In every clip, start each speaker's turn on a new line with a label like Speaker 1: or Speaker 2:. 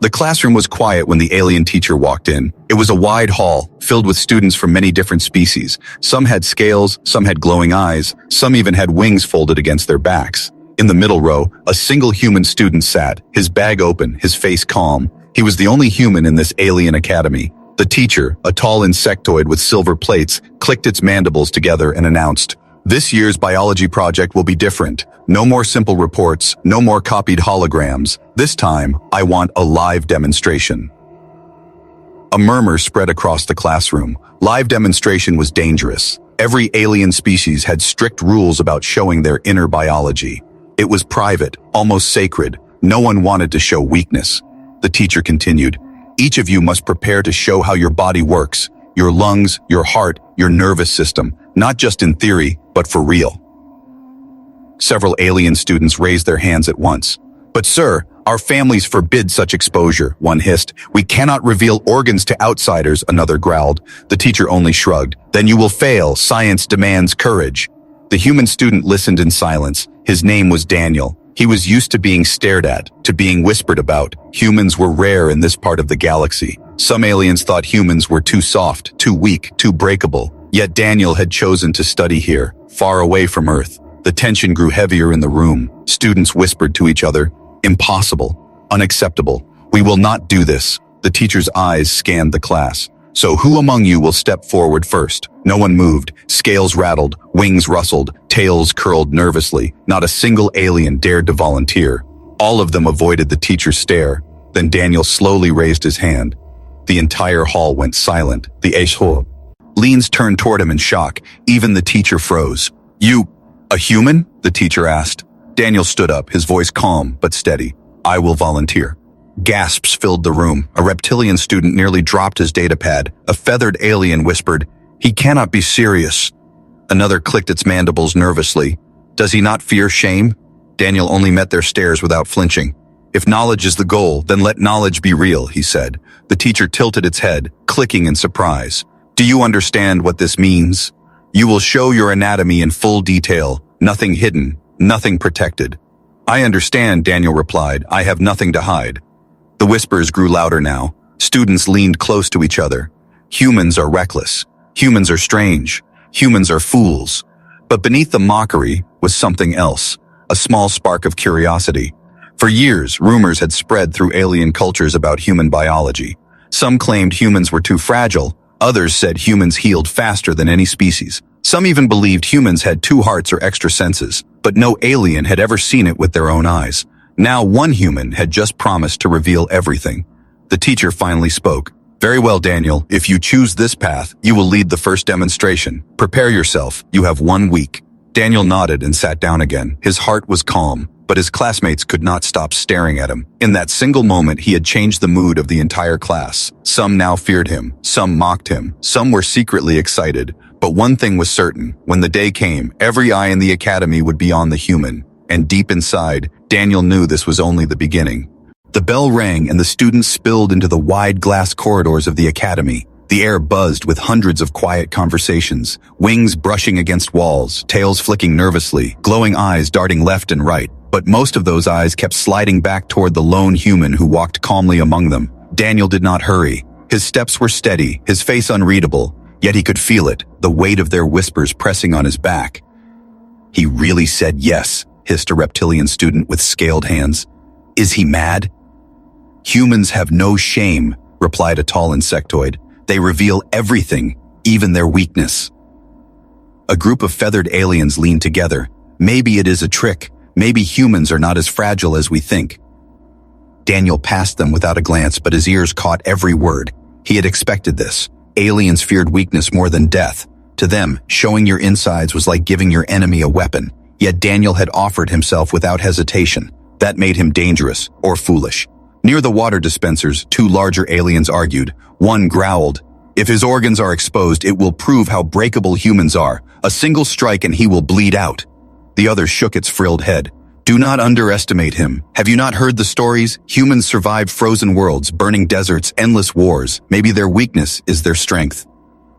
Speaker 1: The classroom was quiet when the alien teacher walked in. It was a wide hall, filled with students from many different species. Some had scales, some had glowing eyes, some even had wings folded against their backs. In the middle row, a single human student sat, his bag open, his face calm. He was the only human in this alien academy. The teacher, a tall insectoid with silver plates, clicked its mandibles together and announced, "This year's biology project will be different. No more simple reports, no more copied holograms. This time, I want a live demonstration." A murmur spread across the classroom. Live demonstration was dangerous. Every alien species had strict rules about showing their inner biology. It was private, almost sacred. No one wanted to show weakness. The teacher continued, "Each of you must prepare to show how your body works, your lungs, your heart, your nervous system, not just in theory, but for real." Several alien students raised their hands at once. "But sir, our families forbid such exposure," one hissed. "We cannot reveal organs to outsiders," another growled. The teacher only shrugged. "Then you will fail. Science demands courage." The human student listened in silence. His name was Daniel. He was used to being stared at, to being whispered about. Humans were rare in this part of the galaxy. Some aliens thought humans were too soft, too weak, too breakable. Yet Daniel had chosen to study here, far away from Earth. The tension grew heavier in the room. Students whispered to each other, "Impossible. Unacceptable. We will not do this." The teacher's eyes scanned the class. "So who among you will step forward first?" No one moved. Scales rattled, wings rustled, tails curled nervously. Not a single alien dared to volunteer. All of them avoided the teacher's stare. Then Daniel slowly raised his hand. The entire hall went silent. The HFY Leans turned toward him in shock. Even the teacher froze. "You, a human?" the teacher asked. Daniel stood up, his voice calm but steady. "I will volunteer." Gasps filled the room. A reptilian student nearly dropped his datapad. A feathered alien whispered, "He cannot be serious." Another clicked its mandibles nervously. "Does he not fear shame?" Daniel only met their stares without flinching. "If knowledge is the goal, then let knowledge be real," he said. The teacher tilted its head, clicking in surprise. "Do you understand what this means? You will show your anatomy in full detail, nothing hidden, nothing protected." "I understand," Daniel replied. "I have nothing to hide." The whispers grew louder now. Students leaned close to each other. Humans are reckless. Humans are strange. Humans are fools. But beneath the mockery was something else, a small spark of curiosity. For years, rumors had spread through alien cultures about human biology. Some claimed humans were too fragile. Others said humans healed faster than any species. Some even believed humans had two hearts or extra senses, but no alien had ever seen it with their own eyes. Now one human had just promised to reveal everything. The teacher finally spoke. "Very well, Daniel. If you choose this path, you will lead the first demonstration. Prepare yourself. You have 1 week." Daniel nodded and sat down again. His heart was calm, but his classmates could not stop staring at him. In that single moment, he had changed the mood of the entire class. Some now feared him. Some mocked him. Some were secretly excited. But one thing was certain. When the day came, every eye in the academy would be on the human. And deep inside, Daniel knew this was only the beginning. The bell rang and the students spilled into the wide glass corridors of the academy. The air buzzed with hundreds of quiet conversations, wings brushing against walls, tails flicking nervously, glowing eyes darting left and right. But most of those eyes kept sliding back toward the lone human who walked calmly among them. Daniel did not hurry. His steps were steady, his face unreadable, yet he could feel it, the weight of their whispers pressing on his back. "He really said yes," hissed a reptilian student with scaled hands. "Is he mad?" "Humans have no shame," replied a tall insectoid. "They reveal everything, even their weakness." A group of feathered aliens leaned together. "Maybe it is a trick. Maybe humans are not as fragile as we think." Daniel passed them without a glance, but his ears caught every word. He had expected this. Aliens feared weakness more than death. To them, showing your insides was like giving your enemy a weapon. Yet Daniel had offered himself without hesitation. That made him dangerous or foolish. Near the water dispensers, two larger aliens argued. One growled, "If his organs are exposed, it will prove how breakable humans are. A single strike and he will bleed out." The other shook its frilled head. "Do not underestimate him. Have you not heard the stories? Humans survived frozen worlds, burning deserts, endless wars. Maybe their weakness is their strength."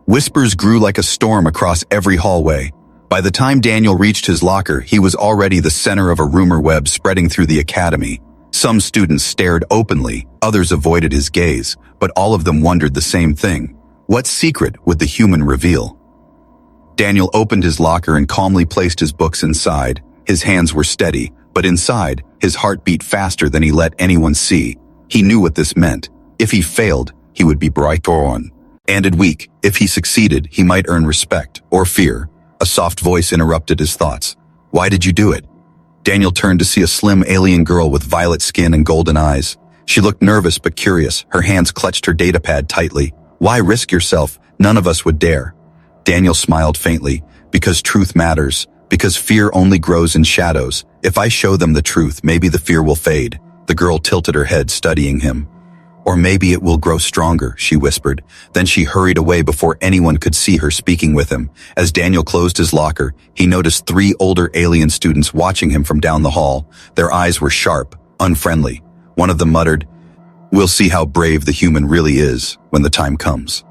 Speaker 1: Whispers grew like a storm across every hallway. By the time Daniel reached his locker, he was already the center of a rumor web spreading through the academy. Some students stared openly, others avoided his gaze, but all of them wondered the same thing. What secret would the human reveal? Daniel opened his locker and calmly placed his books inside. His hands were steady, but inside, his heart beat faster than he let anyone see. He knew what this meant. If he failed, he would be bright-on. And weak. If he succeeded, he might earn respect or fear. A soft voice interrupted his thoughts. Why did you do it? Daniel turned to see a slim alien girl with violet skin and golden eyes. She looked nervous but curious. Her hands clutched her datapad tightly. Why risk yourself? None of us would dare. Daniel smiled faintly. Because truth matters. Because fear only grows in shadows. If I show them the truth, maybe the fear will fade. The girl tilted her head, studying him. Or maybe it will grow stronger, she whispered. Then she hurried away before anyone could see her speaking with him. As Daniel closed his locker, he noticed 3 older alien students watching him from down the hall. Their eyes were sharp, unfriendly. One of them muttered, "We'll see how brave the human really is when the time comes."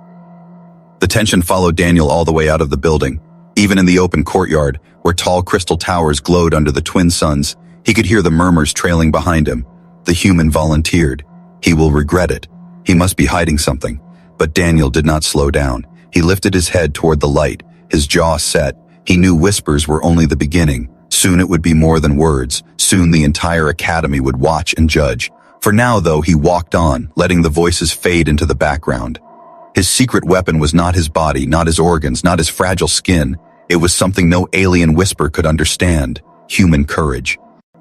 Speaker 1: The tension followed Daniel all the way out of the building. Even in the open courtyard, where tall crystal towers glowed under the twin suns, he could hear the murmurs trailing behind him. The human volunteered. He will regret it. He must be hiding something. But Daniel did not slow down. He lifted his head toward the light, his jaw set. He knew whispers were only the beginning. Soon it would be more than words. Soon the entire academy would watch and judge. For now, though, he walked on, letting the voices fade into the background. His secret weapon was not his body, not his organs, not his fragile skin. It was something no alien whisper could understand. Human courage.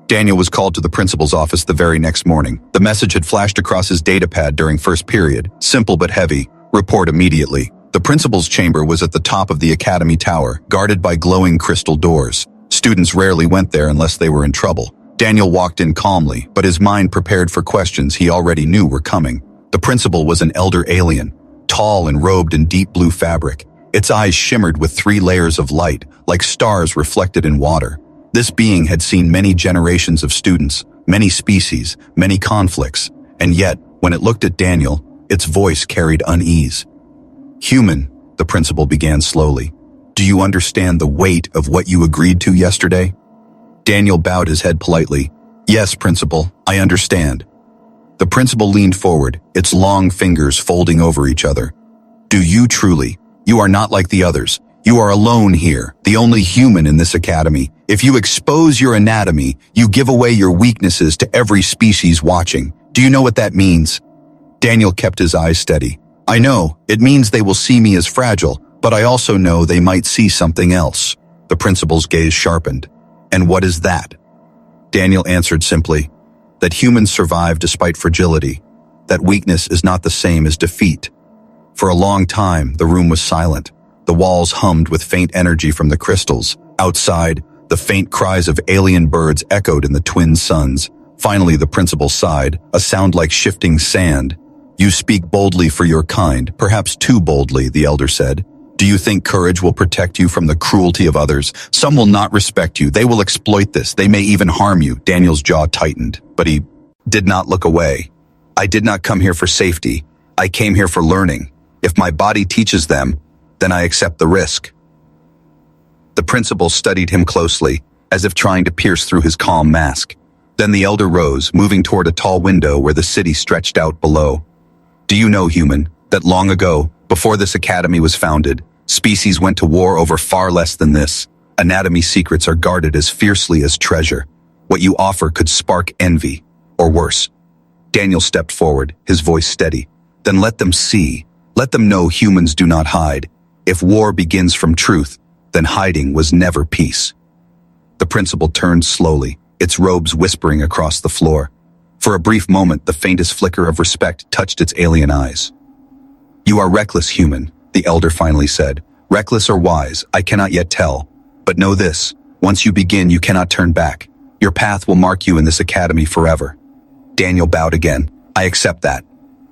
Speaker 1: Daniel was called to the principal's office the very next morning. The message had flashed across his datapad during first period. Simple but heavy. Report immediately. The principal's chamber was at the top of the academy tower, guarded by glowing crystal doors. Students rarely went there unless they were in trouble. Daniel walked in calmly, but his mind prepared for questions he already knew were coming. The principal was an elder alien, tall and robed in deep blue fabric. Its eyes shimmered with 3 layers of light, like stars reflected in water. This being had seen many generations of students, many species, many conflicts, and yet, when it looked at Daniel, its voice carried unease. "Human," the principal began slowly, "do you understand the weight of what you agreed to yesterday?" Daniel bowed his head politely. "Yes, principal, I understand." The principal leaned forward, its long fingers folding over each other. "Do you truly? You are not like the others. You are alone here, the only human in this academy. If you expose your anatomy, you give away your weaknesses to every species watching. Do you know what that means?" Daniel kept his eyes steady. "I know, it means they will see me as fragile, but I also know they might see something else." The principal's gaze sharpened. "And what is that?" Daniel answered simply, "That humans survive despite fragility. That weakness is not the same as defeat." For a long time, the room was silent. The walls hummed with faint energy from the crystals. Outside, the faint cries of alien birds echoed in the twin suns. Finally, the principal sighed, a sound like shifting sand. "You speak boldly for your kind, perhaps too boldly," the elder said. "Do you think courage will protect you from the cruelty of others? Some will not respect you. They will exploit this. They may even harm you." Daniel's jaw tightened, but he did not look away. "I did not come here for safety. I came here for learning. If my body teaches them, then I accept the risk." The principal studied him closely, as if trying to pierce through his calm mask. Then the elder rose, moving toward a tall window where the city stretched out below. "Do you know, human, that long ago, before this academy was founded, species went to war over far less than this? Anatomy secrets are guarded as fiercely as treasure. What you offer could spark envy, or worse." Daniel stepped forward, his voice steady. "Then let them see. Let them know humans do not hide. If war begins from truth, then hiding was never peace." The principal turned slowly, its robes whispering across the floor. For a brief moment, the faintest flicker of respect touched its alien eyes. "You are reckless, human," the elder finally said. "Reckless or wise, I cannot yet tell. But know this, once you begin, you cannot turn back. Your path will mark you in this academy forever." Daniel bowed again. "I accept that."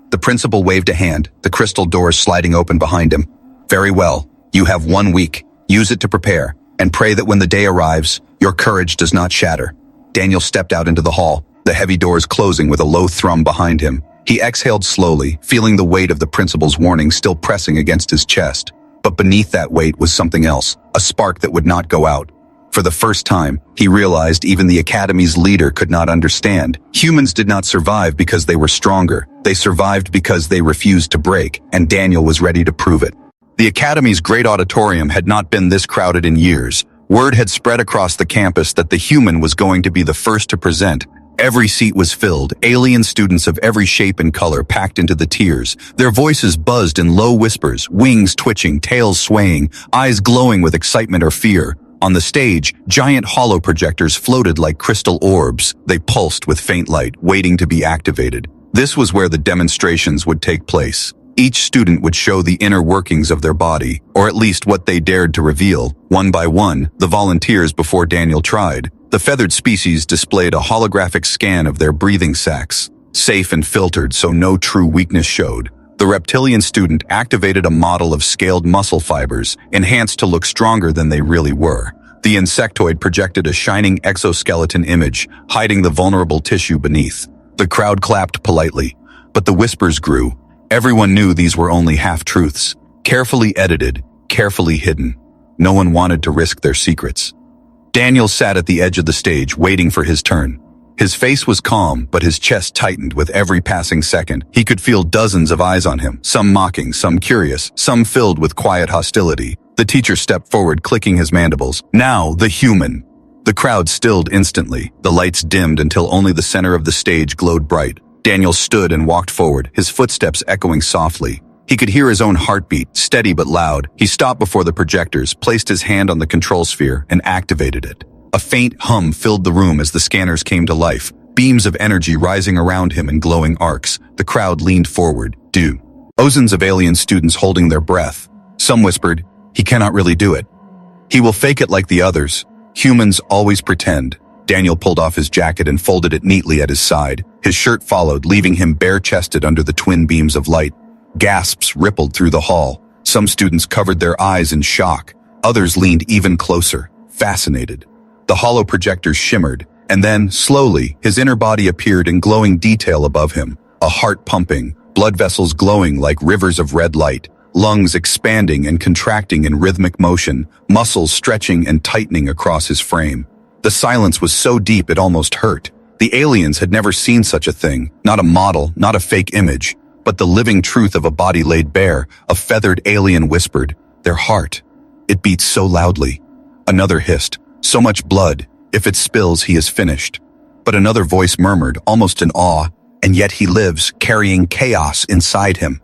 Speaker 1: The principal waved a hand, the crystal doors sliding open behind him. "Very well. You have 1 week. Use it to prepare, and pray that when the day arrives, your courage does not shatter." Daniel stepped out into the hall, the heavy doors closing with a low thrum behind him. He exhaled slowly, feeling the weight of the principal's warning still pressing against his chest. But beneath that weight was something else, a spark that would not go out. For For the first time, he realized even the Academy's leader could not understand. Humans did not survive because they were stronger. They survived because they refused to break, and Daniel was ready to prove it. The Academy's great auditorium had not been this crowded in years. Word had spread across the campus that the human was going to be the first to present. Every seat was filled, alien students of every shape and color packed into the tiers. Their voices buzzed in low whispers, wings twitching, tails swaying, eyes glowing with excitement or fear. On the stage, giant hollow projectors floated like crystal orbs. They pulsed with faint light, waiting to be activated. This was where the demonstrations would take place. Each student would show the inner workings of their body, or at least what they dared to reveal. One by one, the volunteers before Daniel tried. The feathered species displayed a holographic scan of their breathing sacs, safe and filtered so no true weakness showed. The reptilian student activated a model of scaled muscle fibers, enhanced to look stronger than they really were. The insectoid projected a shining exoskeleton image, hiding the vulnerable tissue beneath. The crowd clapped politely, but the whispers grew. Everyone knew these were only half-truths, carefully edited, carefully hidden. No one wanted to risk their secrets. Daniel sat at the edge of the stage, waiting for his turn. His face was calm, but his chest tightened with every passing second. He could feel dozens of eyes on him, some mocking, some curious, some filled with quiet hostility. The teacher stepped forward, clicking his mandibles. Now, the human. The crowd stilled instantly. The lights dimmed until only the center of the stage glowed bright. Daniel stood and walked forward, his footsteps echoing softly. He could hear his own heartbeat, steady but loud. He stopped before the projectors, placed his hand on the control sphere, and activated it. A faint hum filled the room as the scanners came to life, beams of energy rising around him in glowing arcs. The crowd leaned forward. Dozens of alien students holding their breath. Some whispered, "He cannot really do it. He will fake it like the others. Humans always pretend." Daniel pulled off his jacket and folded it neatly at his side. His shirt followed, leaving him bare-chested under the twin beams of light. Gasps rippled through the hall. Some students covered their eyes in shock. Others leaned even closer, fascinated. The hollow projectors shimmered, and then, slowly, his inner body appeared in glowing detail above him. A heart pumping, blood vessels glowing like rivers of red light, lungs expanding and contracting in rhythmic motion, muscles stretching and tightening across his frame. The silence was so deep it almost hurt. The aliens had never seen such a thing, not a model, not a fake image, but the living truth of a body laid bare. A feathered alien whispered, "Their heart. It beats so loudly." Another hissed, "So much blood. If it spills, he is finished." But another voice murmured, almost in awe, "And yet he lives, carrying chaos inside him."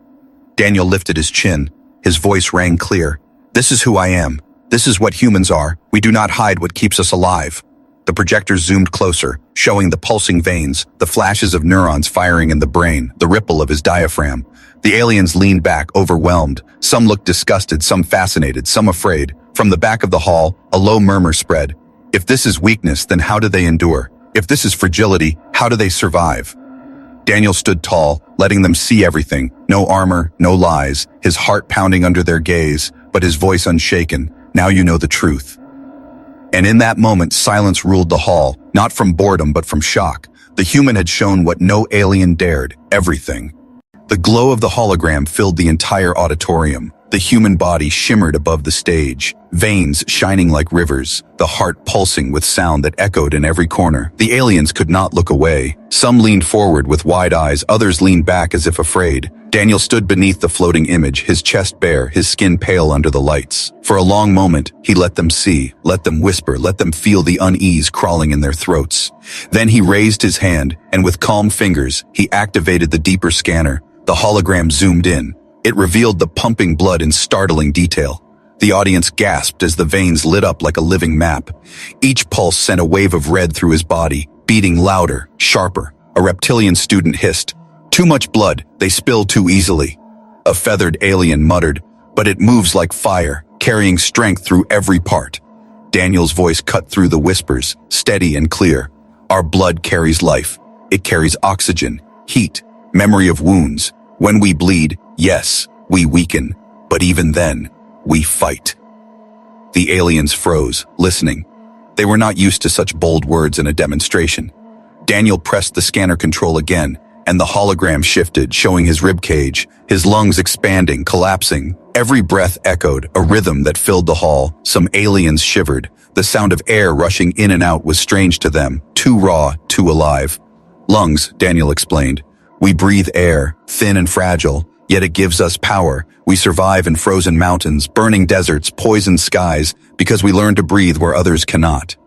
Speaker 1: Daniel lifted his chin. His voice rang clear. "This is who I am. This is what humans are. We do not hide what keeps us alive." The projectors zoomed closer, showing the pulsing veins, the flashes of neurons firing in the brain, the ripple of his diaphragm. The aliens leaned back, overwhelmed. Some looked disgusted, some fascinated, some afraid. From the back of the hall, a low murmur spread. If this is weakness, then how do they endure? If this is fragility, how do they survive? Daniel stood tall, letting them see everything. No armor, no lies, his heart pounding under their gaze, but his voice unshaken. "Now you know the truth." And in that moment, silence ruled the hall, not from boredom but from shock. The human had shown what no alien dared, everything. The glow of the hologram filled the entire auditorium. The human body shimmered above the stage, veins shining like rivers, the heart pulsing with sound that echoed in every corner. The aliens could not look away. Some leaned forward with wide eyes, others leaned back as if afraid. Daniel stood beneath the floating image, his chest bare, his skin pale under the lights. For a long moment, he let them see, let them whisper, let them feel the unease crawling in their throats. Then he raised his hand, and with calm fingers, he activated the deeper scanner. The hologram zoomed in. It revealed the pumping blood in startling detail. The audience gasped as the veins lit up like a living map. Each pulse sent a wave of red through his body, beating louder, sharper. A reptilian student hissed, "Too much blood, they spill too easily." A feathered alien muttered, "But it moves like fire, carrying strength through every part." Daniel's voice cut through the whispers, steady and clear. "Our blood carries life. It carries oxygen, heat, memory of wounds. When we bleed, yes, we weaken, but even then, we fight." The aliens froze, listening. They were not used to such bold words in a demonstration. Daniel pressed the scanner control again, and the hologram shifted, showing his ribcage, his lungs expanding, collapsing. Every breath echoed, a rhythm that filled the hall. Some aliens shivered, The sound of air rushing in and out was strange to them, too raw, too alive. Lungs, Daniel explained. We breathe air, thin and fragile, yet it gives us power. We survive in frozen mountains, burning deserts, poisoned skies, because we learn to breathe where others cannot.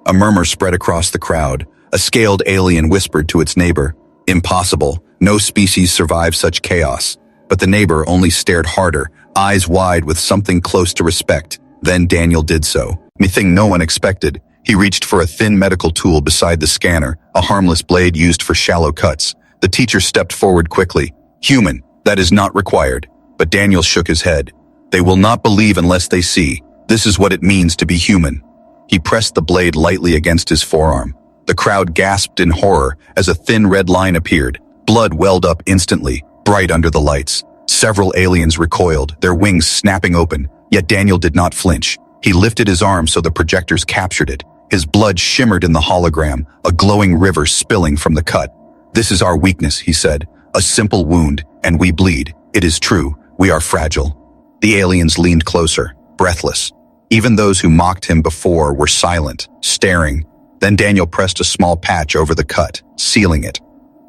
Speaker 1: A murmur spread across the crowd. A scaled alien whispered to its neighbor, "Impossible. No species survives such chaos." But the neighbor only stared harder, eyes wide with something close to respect. Then Daniel did so. A thing no one expected. He reached for a thin medical tool beside the scanner, a harmless blade used for shallow cuts. The teacher stepped forward quickly. "Human, that is not required." But Daniel shook his head. "They will not believe unless they see. This is what it means to be human." He pressed the blade lightly against his forearm. The crowd gasped in horror as a thin red line appeared. Blood welled up instantly, bright under the lights. Several aliens recoiled, their wings snapping open, yet Daniel did not flinch. He lifted his arm so the projectors captured it. His blood shimmered in the hologram, a glowing river spilling from the cut. "This is our weakness," he said. "A simple wound, and we bleed. It is true, we are fragile." The aliens leaned closer, breathless. Even those who mocked him before were silent, staring. Then Daniel pressed a small patch over the cut, sealing it.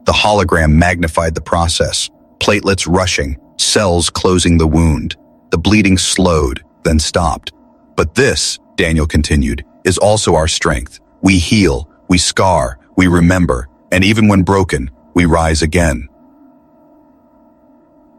Speaker 1: The hologram magnified the process, platelets rushing, cells closing the wound. The bleeding slowed, then stopped. "But this," Daniel continued, "is also our strength. We heal, we scar, we remember, and even when broken, we rise again."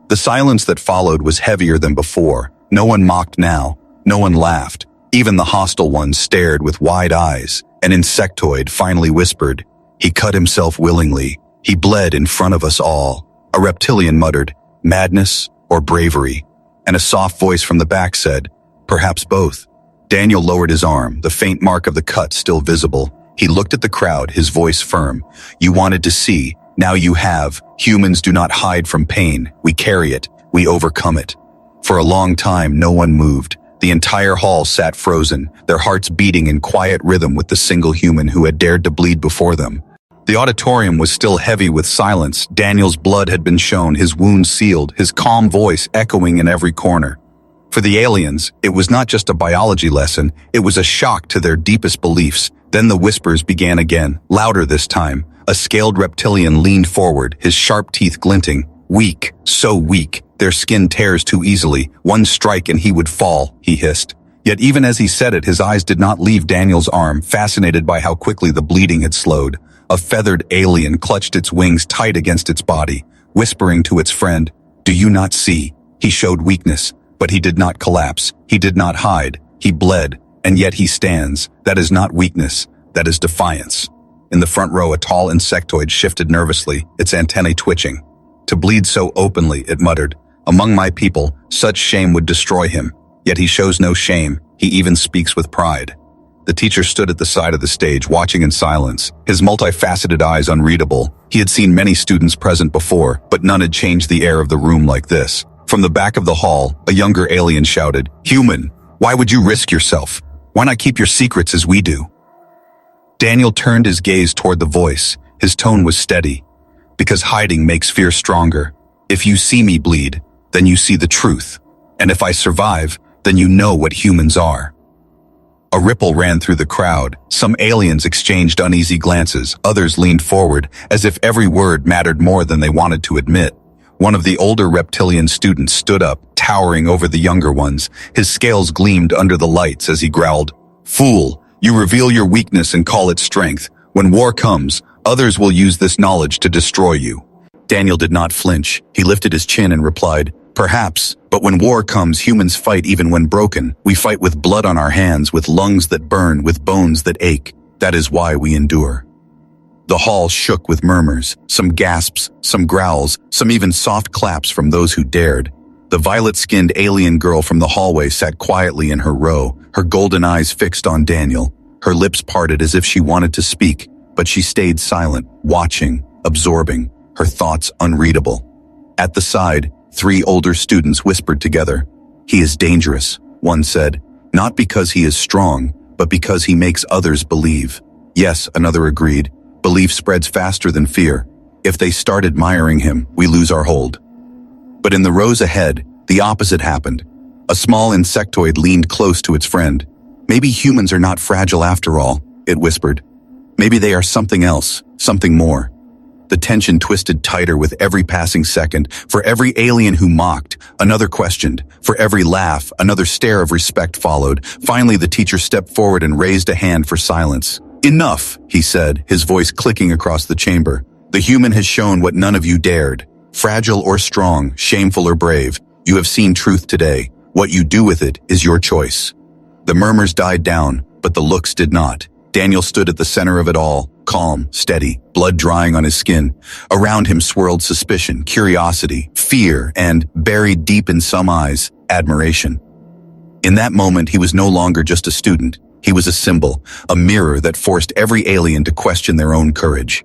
Speaker 1: The silence that followed was heavier than before. No one mocked now. No one laughed. Even the hostile ones stared with wide eyes. An insectoid finally whispered, "He cut himself willingly. He bled in front of us all." A reptilian muttered, "Madness or bravery?" And a soft voice from the back said, "Perhaps both." Daniel lowered his arm, the faint mark of the cut still visible. He looked at the crowd, his voice firm. "You wanted to see. Now you have. Humans do not hide from pain. We carry it. We overcome it." For a long time, no one moved. The entire hall sat frozen, their hearts beating in quiet rhythm with the single human who had dared to bleed before them. The auditorium was still heavy with silence. Daniel's blood had been shown, his wounds sealed, his calm voice echoing in every corner. For the aliens, it was not just a biology lesson, it was a shock to their deepest beliefs. Then the whispers began again, louder this time. A scaled reptilian leaned forward, his sharp teeth glinting. "Weak, so weak. Their skin tears too easily. One strike and he would fall," he hissed. Yet even as he said it, his eyes did not leave Daniel's arm, fascinated by how quickly the bleeding had slowed. A feathered alien clutched its wings tight against its body, whispering to its friend, "Do you not see?" He showed weakness, but he did not collapse. He did not hide. He bled, and yet he stands. That is not weakness. That is defiance. In the front row, a tall insectoid shifted nervously, its antennae twitching. "To bleed so openly," it muttered. "Among my people, such shame would destroy him. Yet he shows no shame. He even speaks with pride." The teacher stood at the side of the stage, watching in silence, his multifaceted eyes unreadable. He had seen many students present before, but none had changed the air of the room like this. From the back of the hall, a younger alien shouted, "Human, why would you risk yourself? Why not keep your secrets as we do?" Daniel turned his gaze toward the voice. His tone was steady. "Because hiding makes fear stronger. If you see me bleed, then you see the truth. And if I survive, then you know what humans are." A ripple ran through the crowd. Some aliens exchanged uneasy glances. Others leaned forward, as if every word mattered more than they wanted to admit. One of the older reptilian students stood up, towering over the younger ones. His scales gleamed under the lights as he growled, "Fool, you reveal your weakness and call it strength. When war comes, others will use this knowledge to destroy you." Daniel did not flinch. He lifted his chin and replied, "Perhaps, but when war comes, humans fight even when broken. We fight with blood on our hands, with lungs that burn, with bones that ache. That is why we endure." The hall shook with murmurs, some gasps, some growls, some even soft claps from those who dared. The violet-skinned alien girl from the hallway sat quietly in her row, her golden eyes fixed on Daniel. Her lips parted as if she wanted to speak, but she stayed silent, watching, absorbing, her thoughts unreadable. At the side, 3 older students whispered together. "He is dangerous," one said, "not because he is strong, but because he makes others believe." "Yes," another agreed, "belief spreads faster than fear. If they start admiring him, we lose our hold." But in the rows ahead, the opposite happened. A small insectoid leaned close to its friend. Maybe humans are not fragile after all, it whispered. Maybe they are something else, something more. The tension twisted tighter with every passing second. For every alien who mocked, another questioned. For every laugh, another stare of respect followed. Finally, the teacher stepped forward and raised a hand for silence. "Enough," he said, his voice clicking across the chamber. "The human has shown what none of you dared. Fragile or strong, shameful or brave, you have seen truth today. What you do with it is your choice." The murmurs died down, but the looks did not. Daniel stood at the center of it all, calm, steady, blood drying on his skin. Around him swirled suspicion, curiosity, fear, and, buried deep in some eyes, admiration. In that moment, he was no longer just a student. He was a symbol, a mirror that forced every alien to question their own courage.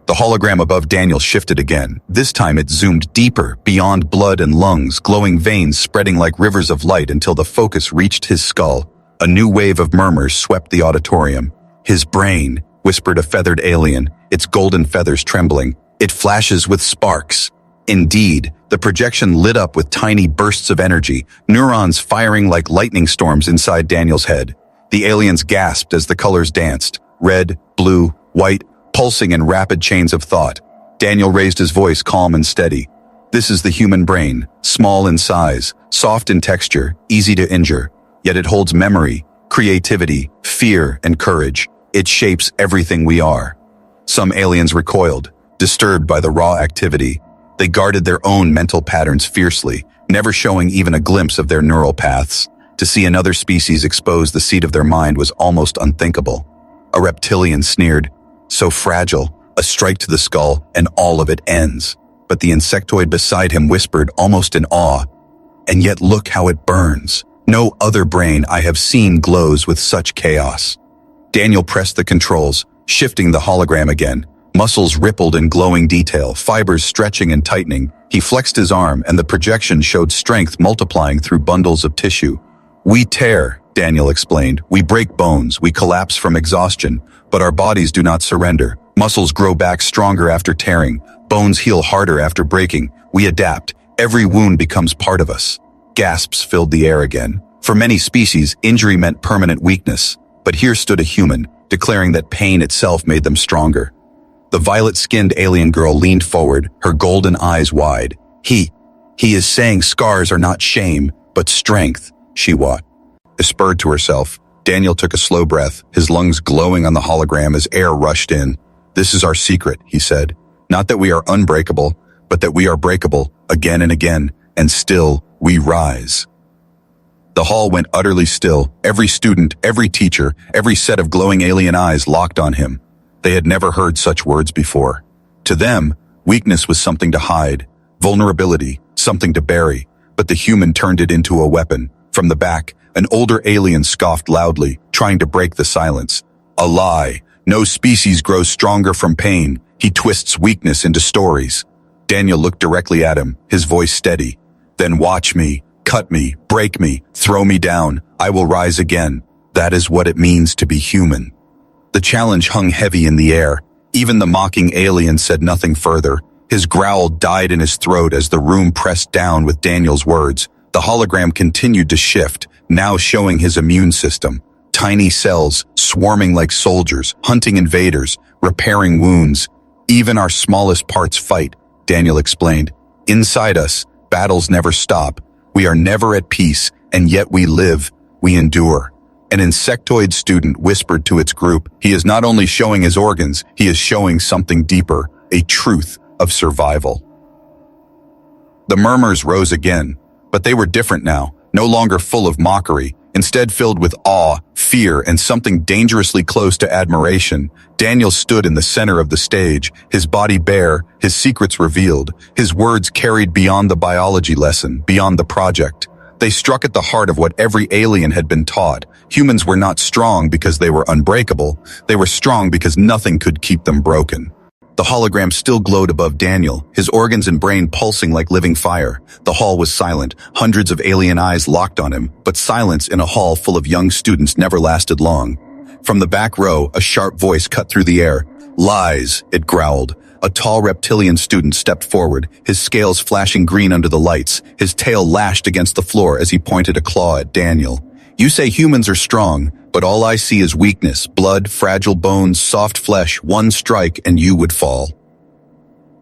Speaker 1: The hologram above Daniel shifted again. This time it zoomed deeper, beyond blood and lungs, glowing veins spreading like rivers of light until the focus reached his skull. A new wave of murmurs swept the auditorium. "His brain," whispered a feathered alien, its golden feathers trembling. "It flashes with sparks." Indeed, the projection lit up with tiny bursts of energy, neurons firing like lightning storms inside Daniel's head. The aliens gasped as the colors danced, red, blue, white, pulsing in rapid chains of thought. Daniel raised his voice calm and steady. "This is the human brain, small in size, soft in texture, easy to injure. Yet it holds memory, creativity, fear, and courage. It shapes everything we are." Some aliens recoiled, disturbed by the raw activity. They guarded their own mental patterns fiercely, never showing even a glimpse of their neural paths. To see another species expose the seat of their mind was almost unthinkable. A reptilian sneered, "So fragile, a strike to the skull, and all of it ends." But the insectoid beside him whispered almost in awe, "And yet look how it burns. No other brain I have seen glows with such chaos." Daniel pressed the controls, shifting the hologram again. Muscles rippled in glowing detail, fibers stretching and tightening. He flexed his arm, and the projection showed strength multiplying through bundles of tissue. "We tear," Daniel explained. "We break bones, we collapse from exhaustion, but our bodies do not surrender. Muscles grow back stronger after tearing. Bones heal harder after breaking. We adapt. Every wound becomes part of us." Gasps filled the air again. For many species, injury meant permanent weakness. But here stood a human, declaring that pain itself made them stronger. The violet-skinned alien girl leaned forward, her golden eyes wide. He is saying scars are not shame, but strength," she whispered to herself. Daniel took a slow breath, his lungs glowing on the hologram as air rushed in. "This is our secret," he said. "Not that we are unbreakable, but that we are breakable again and again, and still we rise." The hall went utterly still. Every student, every teacher, every set of glowing alien eyes locked on him. They had never heard such words before. To them, weakness was something to hide, vulnerability, something to bury, but the human turned it into a weapon. From the back, an older alien scoffed loudly, trying to break the silence. "A lie. No species grows stronger from pain. He twists weakness into stories." Daniel looked directly at him, his voice steady. "Then watch me. Cut me, break me, throw me down. I will rise again. That is what it means to be human." The challenge hung heavy in the air. Even the mocking alien said nothing further. His growl died in his throat as the room pressed down with Daniel's words. The hologram continued to shift, now showing his immune system. Tiny cells, swarming like soldiers, hunting invaders, repairing wounds. "Even our smallest parts fight," Daniel explained. "Inside us, battles never stop. We are never at peace, and yet we live, we endure." An insectoid student whispered to its group, "He is not only showing his organs, he is showing something deeper, a truth of survival." The murmurs rose again, but they were different now, no longer full of mockery, instead filled with awe, fear, and something dangerously close to admiration. Daniel stood in the center of the stage, his body bare, his secrets revealed, his words carried beyond the biology lesson, beyond the project. They struck at the heart of what every alien had been taught. Humans were not strong because they were unbreakable. They were strong because nothing could keep them broken. The hologram still glowed above Daniel, his organs and brain pulsing like living fire. The hall was silent, hundreds of alien eyes locked on him, but silence in a hall full of young students never lasted long. From the back row, a sharp voice cut through the air. "Lies," it growled. A tall reptilian student stepped forward, his scales flashing green under the lights, his tail lashed against the floor as he pointed a claw at Daniel. "You say humans are strong, But all I see is weakness, blood, fragile bones, soft flesh, one strike and you would fall.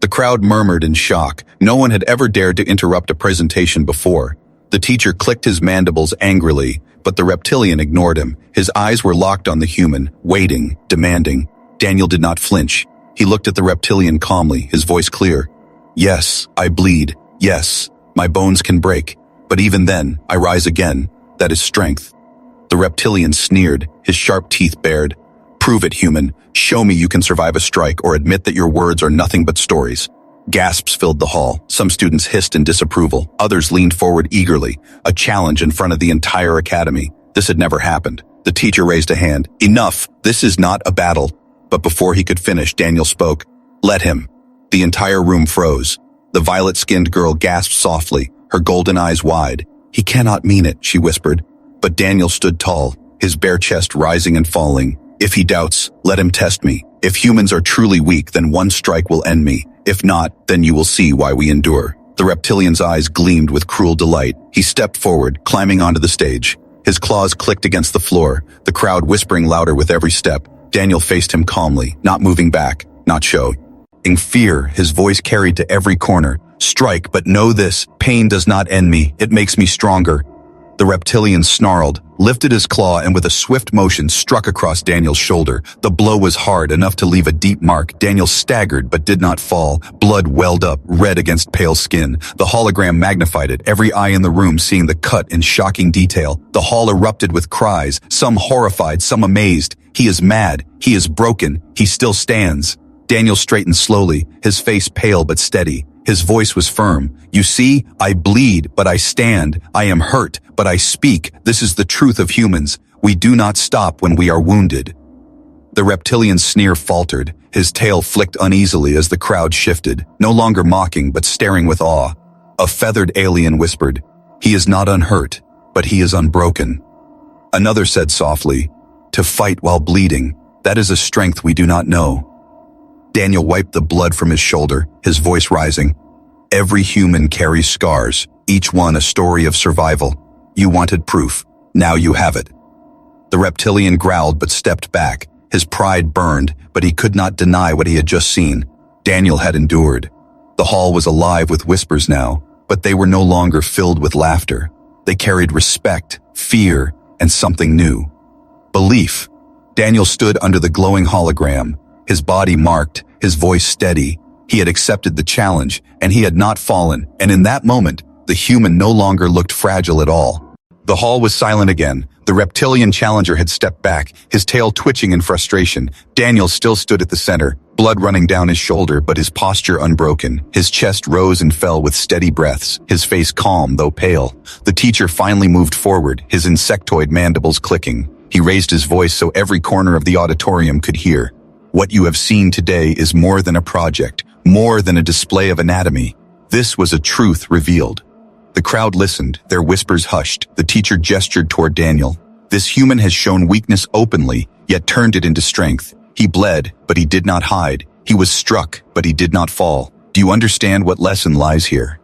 Speaker 1: The crowd murmured in shock. No one had ever dared to interrupt a presentation before. The teacher clicked his mandibles angrily, but the reptilian ignored him. His eyes were locked on the human, waiting, demanding. Daniel did not flinch. He looked at the reptilian calmly, his voice clear. Yes, I bleed. Yes, my bones can break. But even then, I rise again. That is strength. The reptilian sneered, his sharp teeth bared. Prove it, human. Show me you can survive a strike or admit that your words are nothing but stories. Gasps filled the hall. Some students hissed in disapproval. Others leaned forward eagerly. A challenge in front of the entire academy. This had never happened. The teacher raised a hand. Enough. This is not a battle. But before he could finish, Daniel spoke. Let him. The entire room froze. The violet-skinned girl gasped softly, her golden eyes wide. He cannot mean it, she whispered. But Daniel stood tall, his bare chest rising and falling. If he doubts, let him test me. If humans are truly weak, then one strike will end me. If not, then you will see why we endure. The reptilian's eyes gleamed with cruel delight. He stepped forward, climbing onto the stage. His claws clicked against the floor, the crowd whispering louder with every step. Daniel faced him calmly, not moving back, not showing fear. His voice carried to every corner. Strike, but know this, pain does not end me, it makes me stronger. The reptilian snarled, lifted his claw and with a swift motion struck across Daniel's shoulder. The blow was hard, enough to leave a deep mark. Daniel staggered but did not fall. Blood welled up, red against pale skin. The hologram magnified it, every eye in the room seeing the cut in shocking detail. The hall erupted with cries, some horrified, some amazed. He is mad, he is broken, he still stands. Daniel straightened slowly, his face pale but steady. His voice was firm. You see, I bleed, but I stand. I am hurt, but I speak. This is the truth of humans. We do not stop when we are wounded. The reptilian sneer faltered. His tail flicked uneasily as the crowd shifted, no longer mocking but staring with awe. A feathered alien whispered, he is not unhurt, but he is unbroken. Another said softly, to fight while bleeding, that is a strength we do not know. Daniel wiped the blood from his shoulder, his voice rising. Every human carries scars, each one a story of survival. You wanted proof. Now you have it. The reptilian growled but stepped back. His pride burned, but he could not deny what he had just seen. Daniel had endured. The hall was alive with whispers now, but they were no longer filled with laughter. They carried respect, fear, and something new. Belief. Daniel stood under the glowing hologram, his body marked, his voice steady. He had accepted the challenge, and he had not fallen, and in that moment, the human no longer looked fragile at all. The hall was silent again. The reptilian challenger had stepped back, his tail twitching in frustration. Daniel still stood at the center, blood running down his shoulder, but his posture unbroken. His chest rose and fell with steady breaths, his face calm though pale. The teacher finally moved forward, his insectoid mandibles clicking. He raised his voice so every corner of the auditorium could hear. What you have seen today is more than a project, more than a display of anatomy. This was a truth revealed. The crowd listened, their whispers hushed. The teacher gestured toward Daniel. This human has shown weakness openly, yet turned it into strength. He bled, but he did not hide. He was struck, but he did not fall. Do you understand what lesson lies here?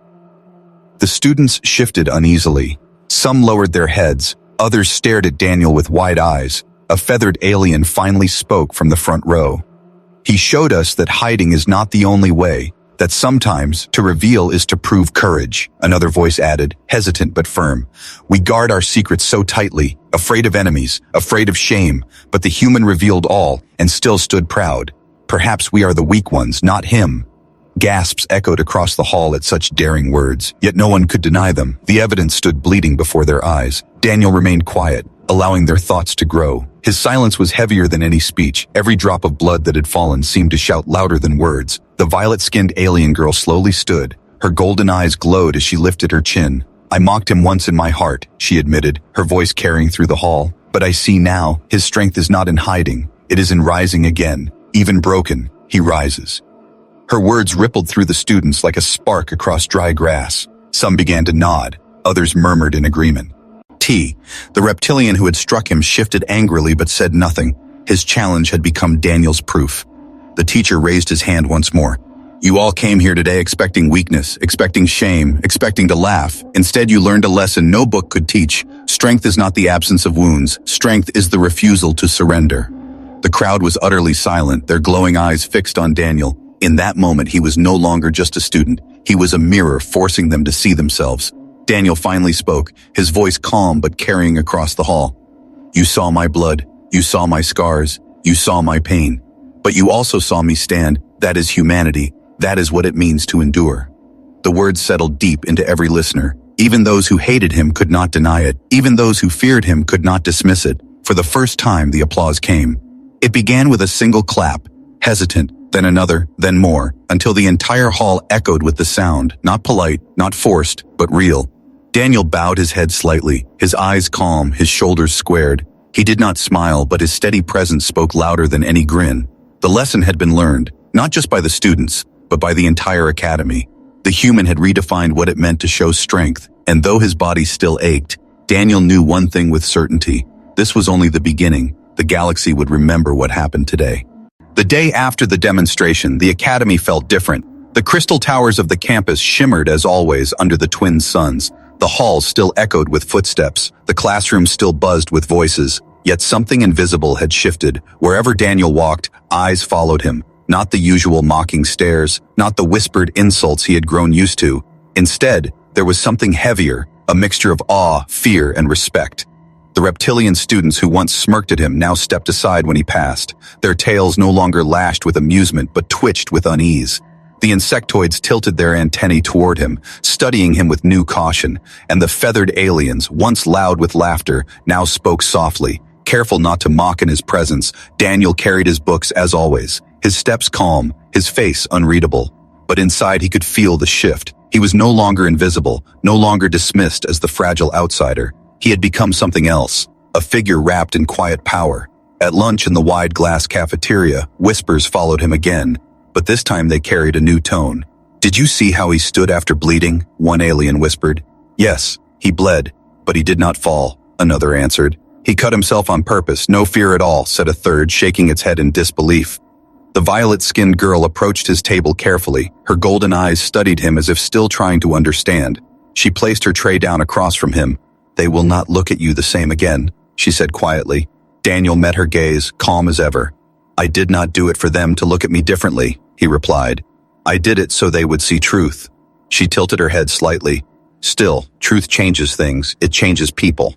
Speaker 1: The students shifted uneasily. Some lowered their heads, others stared at Daniel with wide eyes. A feathered alien finally spoke from the front row. He showed us that hiding is not the only way, that sometimes to reveal is to prove courage, another voice added, hesitant but firm. We guard our secrets so tightly, afraid of enemies, afraid of shame, but the human revealed all and still stood proud. Perhaps we are the weak ones, not him. Gasps echoed across the hall at such daring words, yet no one could deny them. The evidence stood bleeding before their eyes. Daniel remained quiet, allowing their thoughts to grow. His silence was heavier than any speech. Every drop of blood that had fallen seemed to shout louder than words. The violet-skinned alien girl slowly stood. Her golden eyes glowed as she lifted her chin. I mocked him once in my heart, she admitted, her voice carrying through the hall. But I see now, his strength is not in hiding. It is in rising again. Even broken, he rises. Her words rippled through the students like a spark across dry grass. Some began to nod. Others murmured in agreement. The reptilian who had struck him shifted angrily but said nothing. His challenge had become Daniel's proof. The teacher raised his hand once more. You all came here today expecting weakness, expecting shame, expecting to laugh. Instead, you learned a lesson no book could teach. Strength is not the absence of wounds. Strength is the refusal to surrender. The crowd was utterly silent, their glowing eyes fixed on Daniel. In that moment, he was no longer just a student. He was a mirror forcing them to see themselves. Daniel finally spoke, his voice calm but carrying across the hall. You saw my blood. You saw my scars. You saw my pain. But you also saw me stand. That is humanity. That is what it means to endure. The words settled deep into every listener. Even those who hated him could not deny it. Even those who feared him could not dismiss it. For the first time, the applause came. It began with a single clap, hesitant, then another, then more, until the entire hall echoed with the sound, not polite, not forced, but real. Daniel bowed his head slightly, his eyes calm, his shoulders squared. He did not smile, but his steady presence spoke louder than any grin. The lesson had been learned, not just by the students, but by the entire academy. The human had redefined what it meant to show strength, and though his body still ached, Daniel knew one thing with certainty. This was only the beginning. The galaxy would remember what happened today. The day after the demonstration, the academy felt different. The crystal towers of the campus shimmered as always under the twin suns. The halls still echoed with footsteps. The classrooms still buzzed with voices. Yet something invisible had shifted. Wherever Daniel walked, eyes followed him. Not the usual mocking stares, not the whispered insults he had grown used to. Instead, there was something heavier, a mixture of awe, fear, and respect. The reptilian students who once smirked at him now stepped aside when he passed. Their tails no longer lashed with amusement but twitched with unease. The insectoids tilted their antennae toward him, studying him with new caution, and the feathered aliens, once loud with laughter, now spoke softly. Careful not to mock in his presence, Daniel carried his books as always, his steps calm, his face unreadable. But inside he could feel the shift. He was no longer invisible, no longer dismissed as the fragile outsider. He had become something else, a figure wrapped in quiet power. At lunch in the wide glass cafeteria, whispers followed him again, but this time they carried a new tone. Did you see how he stood after bleeding? One alien whispered. Yes, he bled, but he did not fall, another answered. He cut himself on purpose, no fear at all, said a third, shaking its head in disbelief. The violet-skinned girl approached his table carefully. Her golden eyes studied him as if still trying to understand. She placed her tray down across from him. They will not look at you the same again, she said quietly. Daniel met her gaze, calm as ever. I did not do it for them to look at me differently, he replied. I did it so they would see truth. She tilted her head slightly. Still, truth changes things, it changes people.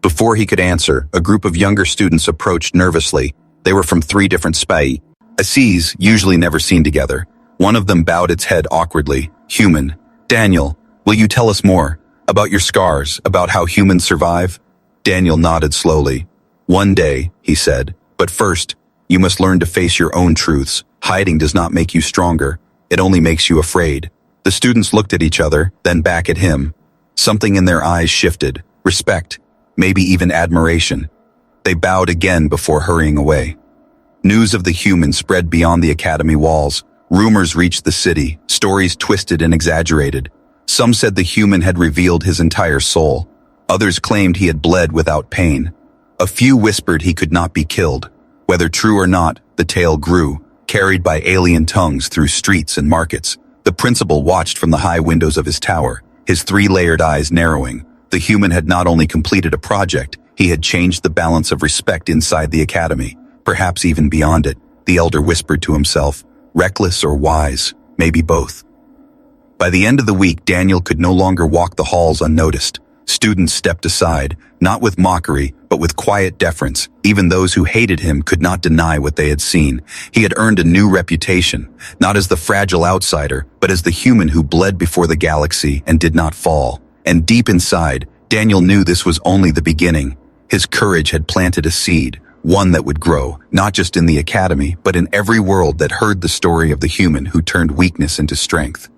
Speaker 1: Before he could answer, a group of younger students approached nervously. They were from 3 different species, usually never seen together. One of them bowed its head awkwardly. Human. Daniel, will you tell us more? About your scars, about how humans survive? Daniel nodded slowly. One day, he said, but first, you must learn to face your own truths. Hiding does not make you stronger. It only makes you afraid. The students looked at each other, then back at him. Something in their eyes shifted. Respect, maybe even admiration. They bowed again before hurrying away. News of the human spread beyond the academy walls. Rumors reached the city, stories twisted and exaggerated. Some said the human had revealed his entire soul. Others claimed he had bled without pain. A few whispered he could not be killed. Whether true or not, the tale grew, carried by alien tongues through streets and markets. The principal watched from the high windows of his tower, his 3-layered eyes narrowing. The human had not only completed a project, he had changed the balance of respect inside the academy, perhaps even beyond it, the elder whispered to himself. Reckless or wise, maybe both. By the end of the week, Daniel could no longer walk the halls unnoticed. Students stepped aside, not with mockery, but with quiet deference. Even those who hated him could not deny what they had seen. He had earned a new reputation, not as the fragile outsider, but as the human who bled before the galaxy and did not fall. And deep inside, Daniel knew this was only the beginning. His courage had planted a seed, one that would grow, not just in the academy, but in every world that heard the story of the human who turned weakness into strength.